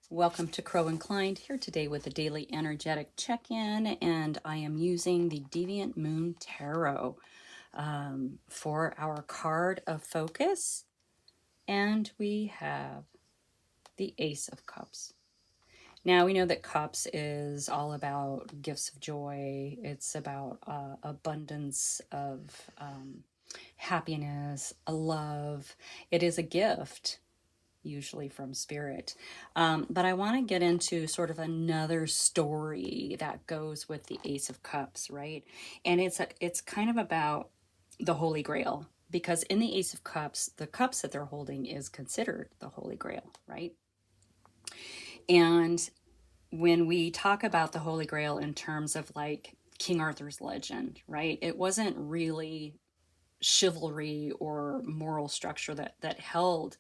Welcome to Crow Inclined, here today with a daily energetic check-in, and I am using the Deviant Moon Tarot for our card of focus, and we have the Ace of Cups. Now, we know that Cups is all about gifts of joy. It's about abundance of happiness, a love. It is a gift, usually from spirit. But I want to get into sort of another story that goes with the Ace of Cups, right? And it's kind of about the Holy Grail, because in the Ace of Cups, the cups that they're holding is considered the Holy Grail, right? And when we talk about the Holy Grail in terms of like King Arthur's legend, right? It wasn't really chivalry or moral structure that held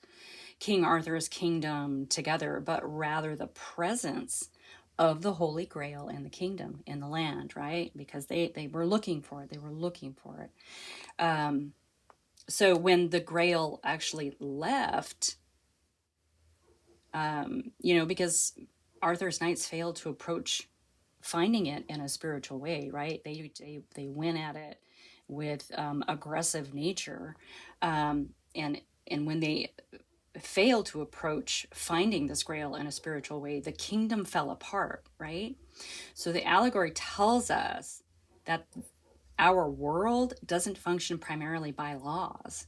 King Arthur's kingdom together, but rather the presence of the Holy Grail in the kingdom, in the land, right? Because they were looking for it. They were looking for it. So when the Grail actually left, because Arthur's knights failed to approach finding it in a spiritual way, right? They went at it with aggressive nature, and when they failed to approach finding this grail in a spiritual way, the kingdom fell apart, right? So the allegory tells us that our world doesn't function primarily by laws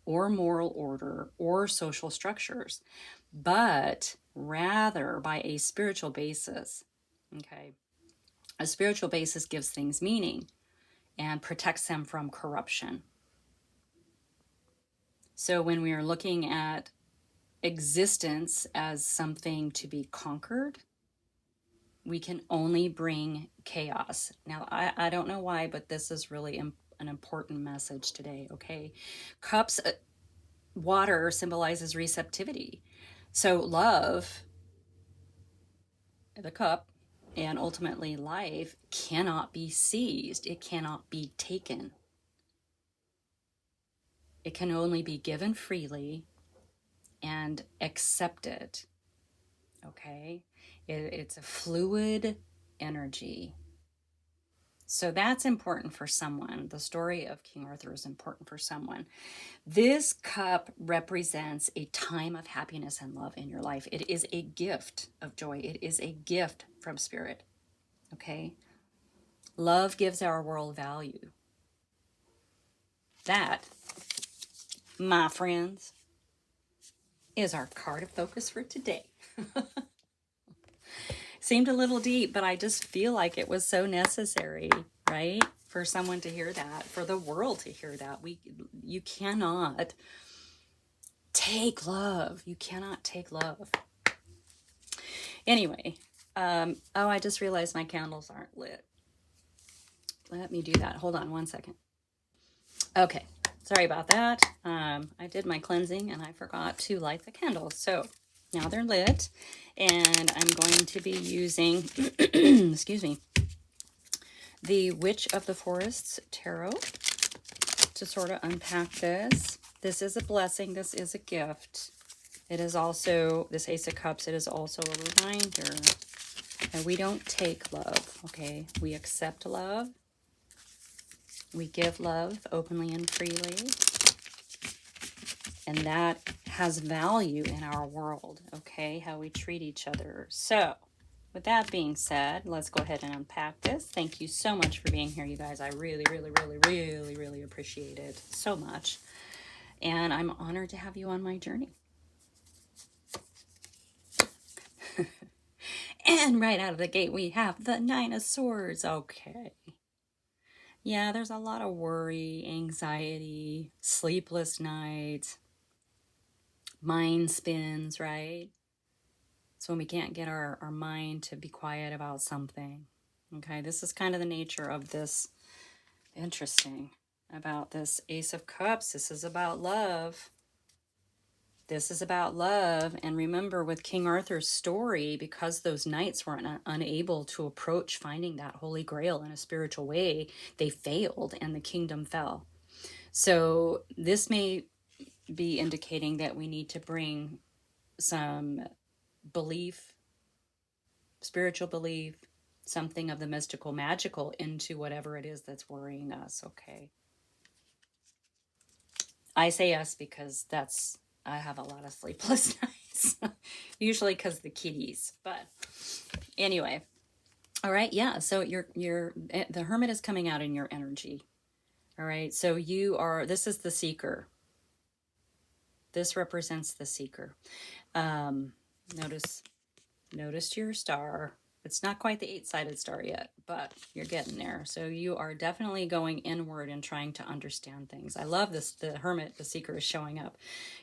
or moral order or social structures, but rather by a spiritual basis. Okay. A spiritual basis gives things meaning and protects them from corruption. So when we are looking at existence as something to be conquered, we can only bring chaos. Now, I don't know why, but this is really an important message today, okay? Cups, water symbolizes receptivity. So, love, the cup, and ultimately life cannot be seized, it cannot be taken. It can only be given freely and accepted. Okay? It's a fluid energy. So that's important for someone. The story of King Arthur is important for someone. This cup represents a time of happiness and love in your life. It is a gift of joy. It is a gift from spirit. Okay? Love gives our world value. That, my friends, is our card of focus for today. Seemed a little deep, but I just feel like it was so necessary, right? For someone to hear that, for the world to hear that. You cannot take love. You cannot take love. Anyway, oh, I just realized my candles aren't lit. Let me do that. Hold on one second. Okay, sorry about that. I did my cleansing and I forgot to light the candles. So now they're lit, and I'm going to be using, excuse me, the Witch of the Forests Tarot to sort of unpack this. This is a blessing. This is a gift. It is also, this Ace of Cups, it is also a reminder that we don't take love, okay? We accept love. We give love openly and freely. And that has value in our world, okay? How we treat each other. So, with that being said, let's go ahead and unpack this. Thank you so much for being here, you guys. I really, really, really, really, really appreciate it so much. And I'm honored to have you on my journey. And right out of the gate, we have the Nine of Swords. Okay. Yeah, there's a lot of worry, anxiety, sleepless nights, mind spins, right? It's when we can't get our mind to be quiet about something. Okay, this is kind of the nature of this. Interesting about this Ace of Cups. This is about love. This is about love. And remember, with King Arthur's story, because those knights were unable to approach finding that Holy Grail in a spiritual way, they failed and the kingdom fell. So this may be indicating that we need to bring some belief, spiritual belief, something of the mystical, magical into whatever it is that's worrying us, okay? I say us because I have a lot of sleepless nights, usually because the kitties, but anyway. All right, yeah, so the Hermit is coming out in your energy. All right, so this is the seeker. This represents the seeker. Um, notice your star. It's not quite the 8-sided star yet, but you're getting there. So you are definitely going inward and trying to understand things. I love this. The Hermit, the seeker, is showing up,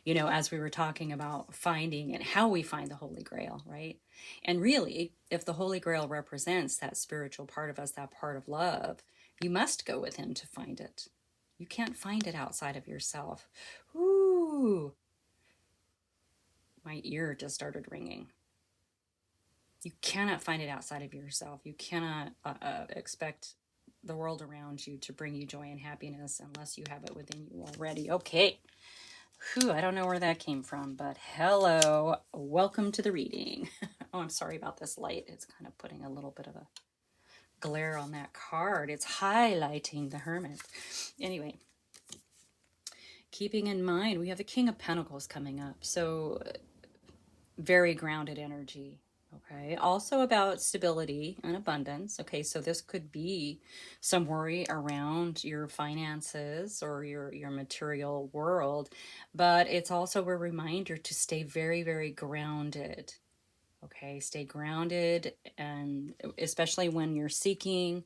as we were talking about finding and how we find the Holy Grail, right? And really, if the Holy Grail represents that spiritual part of us, that part of love, you must go within to find it. You can't find it outside of yourself. Ooh, my ear just started ringing. You cannot find it outside of yourself. You cannot expect the world around you to bring you joy and happiness unless you have it within you already. Okay. Whew, I don't know where that came from, but hello. Welcome to the reading. Oh, I'm sorry about this light. It's kind of putting a little bit of a glare on that card. It's highlighting the Hermit. Anyway, keeping in mind, we have the King of Pentacles coming up. So very grounded energy. Okay, also about stability and abundance. Okay, so this could be some worry around your finances or your material world, but it's also a reminder to stay very, very grounded. Okay, stay grounded, and especially when you're seeking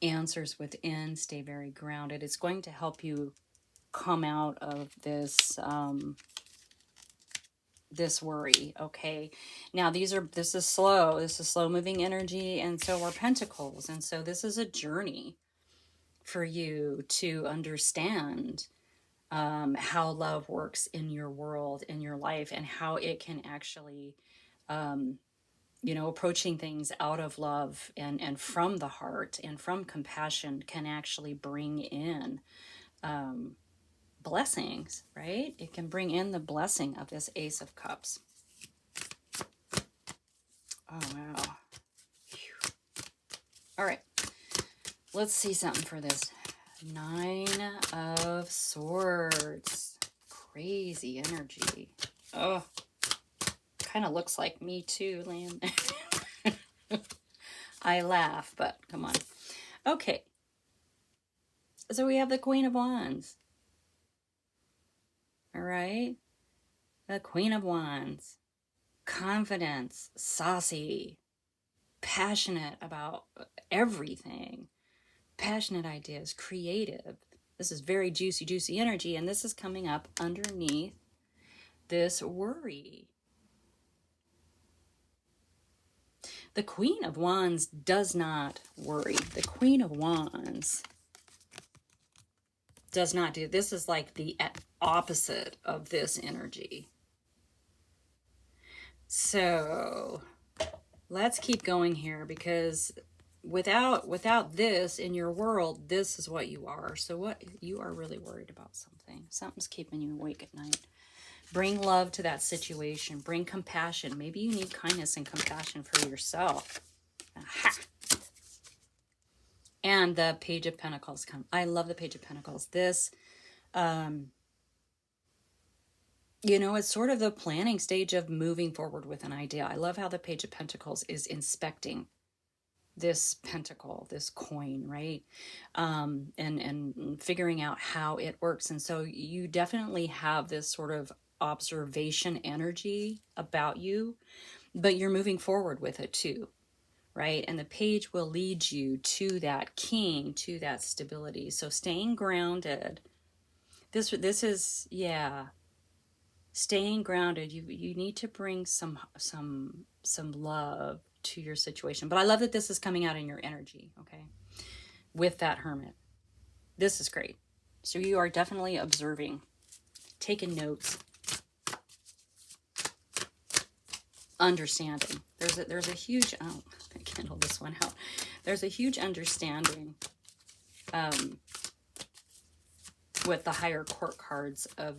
answers within, stay very grounded. It's going to help you come out of this this worry. Okay, now this is slow moving energy, and so are pentacles, and so this is a journey for you to understand how love works in your world, in your life, and how it can actually approaching things out of love and from the heart and from compassion can actually bring in blessings, right? It can bring in the blessing of this Ace of Cups. Oh, wow. Whew. All right. Let's see something for this. 9 of Swords. Crazy energy. Oh, kind of looks like me too, Liam. I laugh, but come on. Okay. So we have the Queen of Wands. All right. The Queen of Wands. Confidence, saucy, passionate about everything, passionate ideas, creative. This is very juicy energy, and this is coming up underneath this worry. The Queen of Wands does not worry. The Queen of Wands does not do. This is like the opposite of this energy. So let's keep going here, because without this in your world, this is what you are. So what you are really worried about something. Something's keeping you awake at night. Bring love to that situation. Bring compassion. Maybe you need kindness and compassion for yourself. Aha! And the Page of Pentacles come. I love the Page of Pentacles. This, it's sort of the planning stage of moving forward with an idea. I love how the Page of Pentacles is inspecting this pentacle, this coin, right? And figuring out how it works. And so you definitely have this sort of observation energy about you, but you're moving forward with it too, right? And the page will lead you to that king, to that stability. So staying grounded. This is, yeah, staying grounded. You need to bring some love to your situation. But I love that this is coming out in your energy, okay? With that Hermit. This is great. So you are definitely observing, taking notes, understanding. There's a huge, oh, I can't hold this one out. There's a huge understanding with the higher court cards of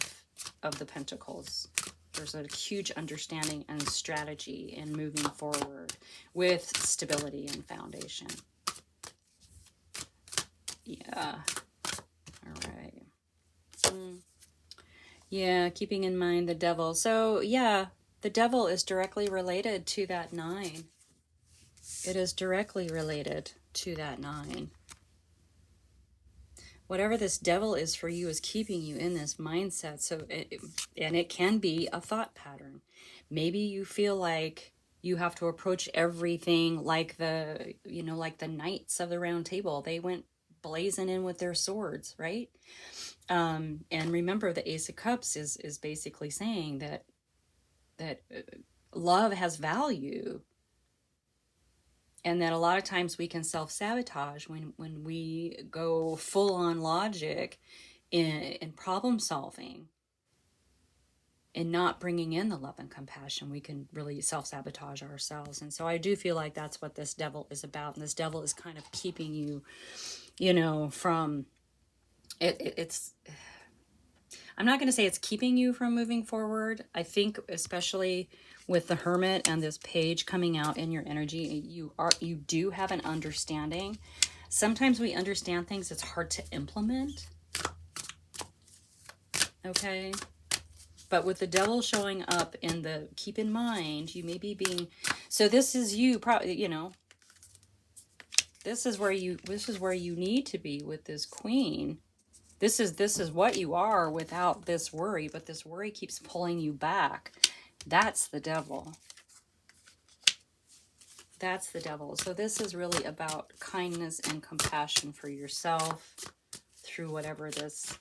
the Pentacles. There's a huge understanding and strategy in moving forward with stability and foundation. Yeah. All right. Yeah, keeping in mind the devil. So, yeah, the devil is directly related to that 9. It is directly related to that 9. Whatever this devil is for you is keeping you in this mindset. So, and it can be a thought pattern. Maybe you feel like you have to approach everything like like the knights of the round table. They went blazing in with their swords, right? And remember, the Ace of Cups is basically saying that love has value, and that a lot of times we can self-sabotage when we go full on logic in problem solving and not bringing in the love and compassion. We can really self-sabotage ourselves. And so I do feel like that's what this devil is about. And this devil is kind of keeping you, from it's I'm not going to say it's keeping you from moving forward. I think especially with the Hermit and this page coming out in your energy, you do have an understanding. Sometimes we understand things, it's hard to implement. Okay? But with the devil showing up in the, keep in mind, you may be being, so this is you probably, this is where you need to be with this Queen. This is what you are without this worry, but this worry keeps pulling you back. That's the devil. That's the devil. So this is really about kindness and compassion for yourself through whatever this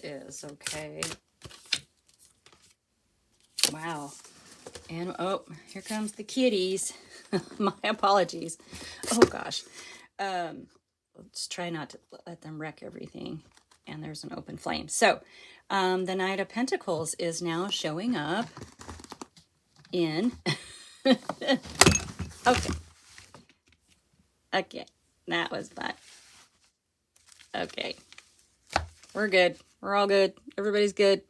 is, okay? Wow. And oh, here comes the kitties. My apologies. Oh gosh. Let's try not to let them wreck everything. And there's an open flame. So the Knight of Pentacles is now showing up in okay, that was fun. Okay, we're good, we're all good, everybody's good.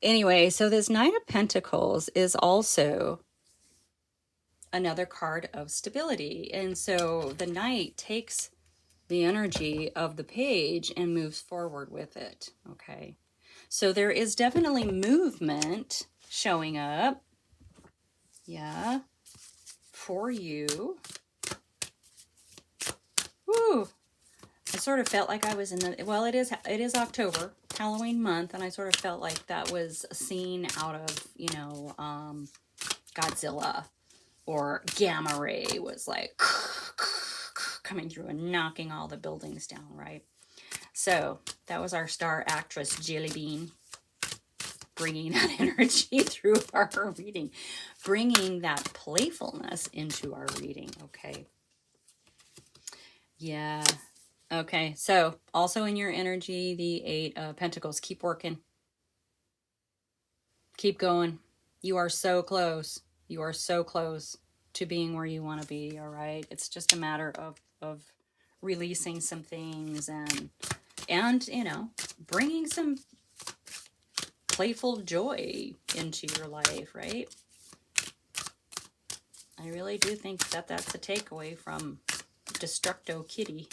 Anyway, so this Knight of Pentacles is also another card of stability, and so the Knight takes the energy of the page and moves forward with it. Okay, so there is definitely movement showing up, yeah, for you. Woo! I sort of felt like I was in the, well, it is October, Halloween month, and I sort of felt like that was a scene out of, Godzilla, or Gamma Ray was like coming through and knocking all the buildings down, right? So that was our star actress, Jelly Bean, bringing that energy through our reading, bringing that playfulness into our reading, okay? Yeah. Okay, so also in your energy, the 8 of Pentacles. Keep working. Keep going. You are so close. You are so close to being where you want to be, all right? It's just a matter of releasing some things and bringing some playful joy into your life, right? I really do think that that's a takeaway from Destructo Kitty.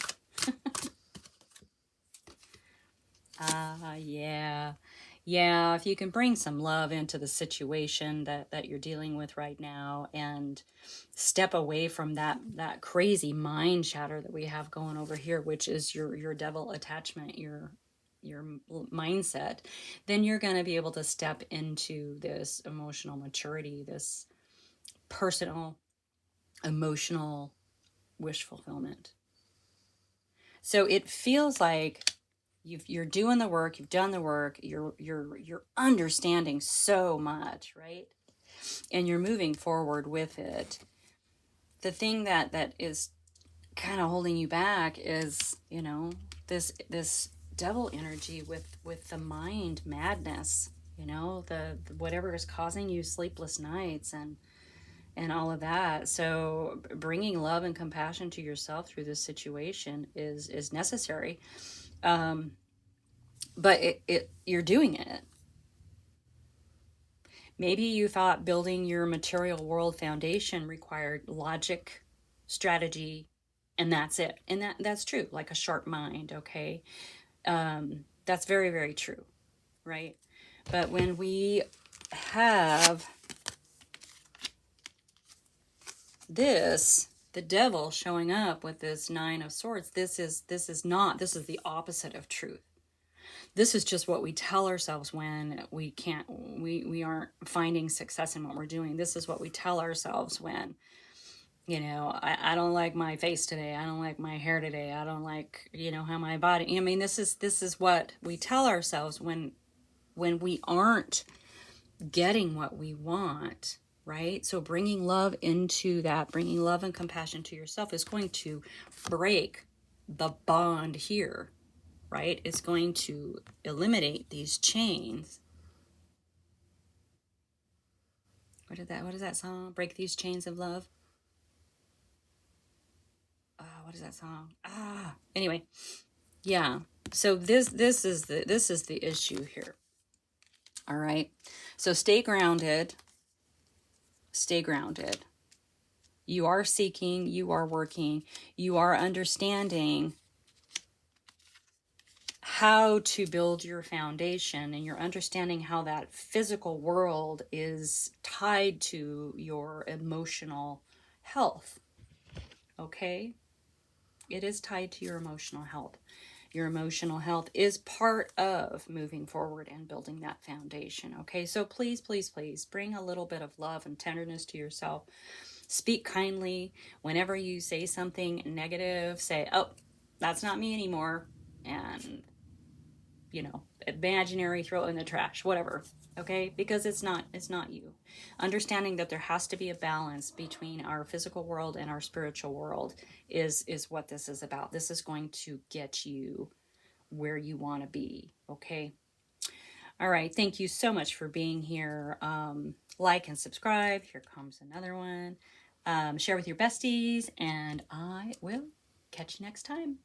Yeah, if you can bring some love into the situation that you're dealing with right now and step away from that crazy mind chatter that we have going over here, which is your devil attachment, your mindset, then you're going to be able to step into this emotional maturity, this personal emotional wish fulfillment. So it feels like you're doing the work, you've done the work, you're understanding so much, right? And you're moving forward with it. The thing that is kind of holding you back is, this devil energy with the mind madness, the whatever is causing you sleepless nights and all of that. So bringing love and compassion to yourself through this situation is necessary. But you're doing it. Maybe you thought building your material world foundation required logic, strategy, and that's it. And that's true, like a sharp mind, okay? That's very, very true, right? But when we have this, the devil showing up with this Nine of Swords, this is the opposite of truth. This is just what we tell ourselves when we aren't finding success in what we're doing. This is what we tell ourselves when, I don't like my face today. I don't like my hair today. I don't like, how my body, I mean, this is what we tell ourselves when we aren't getting what we want, right? So bringing love into that, bringing love and compassion to yourself is going to break the bond here, right? It's going to eliminate these chains. What is that song? Break these chains of love. What is that song? Anyway, yeah. So this is the issue here. All right. So stay grounded. Stay grounded. You are seeking, you are working, you are understanding how to build your foundation, and you're understanding how that physical world is tied to your emotional health. Okay? It is tied to your emotional health. Your emotional health is part of moving forward and building that foundation. Okay? So please, please, please bring a little bit of love and tenderness to yourself. Speak kindly. Whenever you say something negative, say, oh, that's not me anymore. And, imaginary, throw it in the trash, whatever. Okay? Because it's not you. Understanding that there has to be a balance between our physical world and our spiritual world is what this is about. This is going to get you where you want to be. Okay? All right. Thank you so much for being here. Like and subscribe. Here comes another one. Share with your besties, and I will catch you next time.